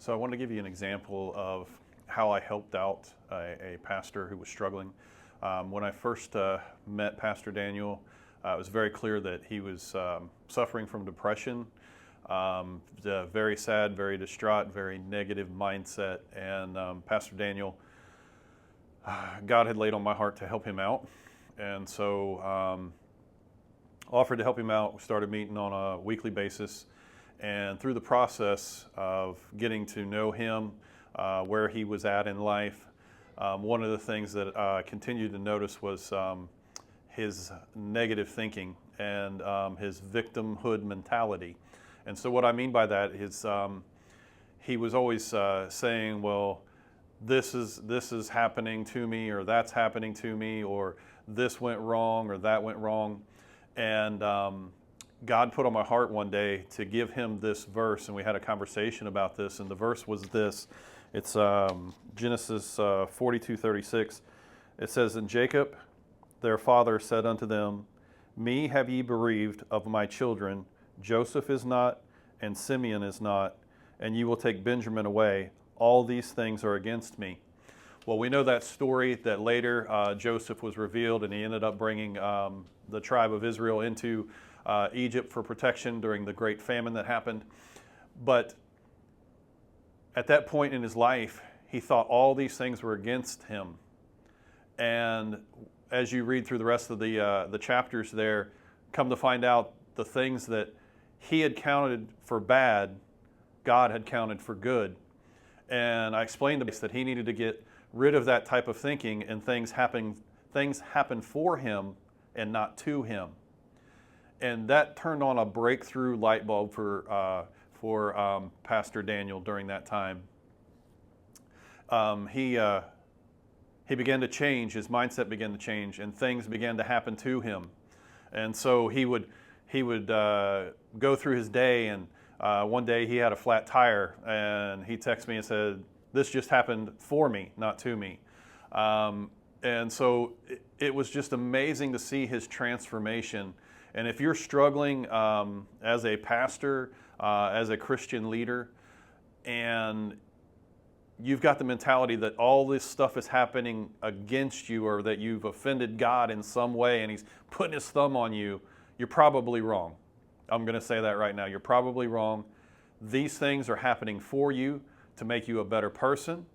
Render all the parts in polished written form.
So I wanted to give you an example of how I helped out a pastor who was struggling. When I first met Pastor Daniel, it was very clear that he was suffering from depression, very sad, very distraught, very negative mindset. And Pastor Daniel, God had laid on my heart to help him out. And so offered to help him out. We started meeting on a weekly basis. And through the process of getting to know him, where he was at in life, one of the things that I continued to notice was his negative thinking and his victimhood mentality. And so what I mean by that is he was always saying, well, this is happening to me, or that's happening to me, or this went wrong, or that went wrong. And God put on my heart one day to give him this verse, and we had a conversation about this, and the verse was this. It's Genesis 42:36. It says, "And Jacob, their father, said unto them, Me have ye bereaved of my children. Joseph is not, and Simeon is not, and ye will take Benjamin away. All these things are against me." Well, we know that story, that later Joseph was revealed, and he ended up bringing the tribe of Israel into Egypt for protection during the great famine that happened. But at that point in his life, he thought all these things were against him. And as you read through the rest of the chapters there, come to find out the things that he had counted for bad, God had counted for good. And I explained to him that he needed to get rid of that type of thinking, and things happen for him and not to him. And that turned on a breakthrough light bulb for Pastor Daniel during that time. He began to change. His mindset began to change, and things began to happen to him. And so he would go through his day, and one day he had a flat tire, and he texted me and said, "This just happened for me, not to me." And so it was just amazing to see his transformation. And if you're struggling as a pastor, as a Christian leader, and you've got the mentality that all this stuff is happening against you, or that you've offended God in some way and he's putting his thumb on you, you're probably wrong. I'm going to say that right now. You're probably wrong. These things are happening for you to make you a better person,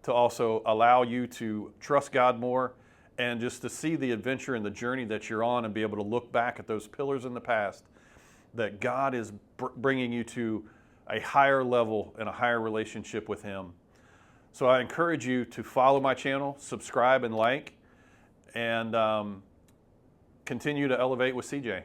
to also allow you to trust God more, and just to see the adventure and the journey that you're on, and be able to look back at those pillars in the past, that God is bringing you to a higher level and a higher relationship with Him. So I encourage you to follow my channel, subscribe and like, and continue to elevate with CJ.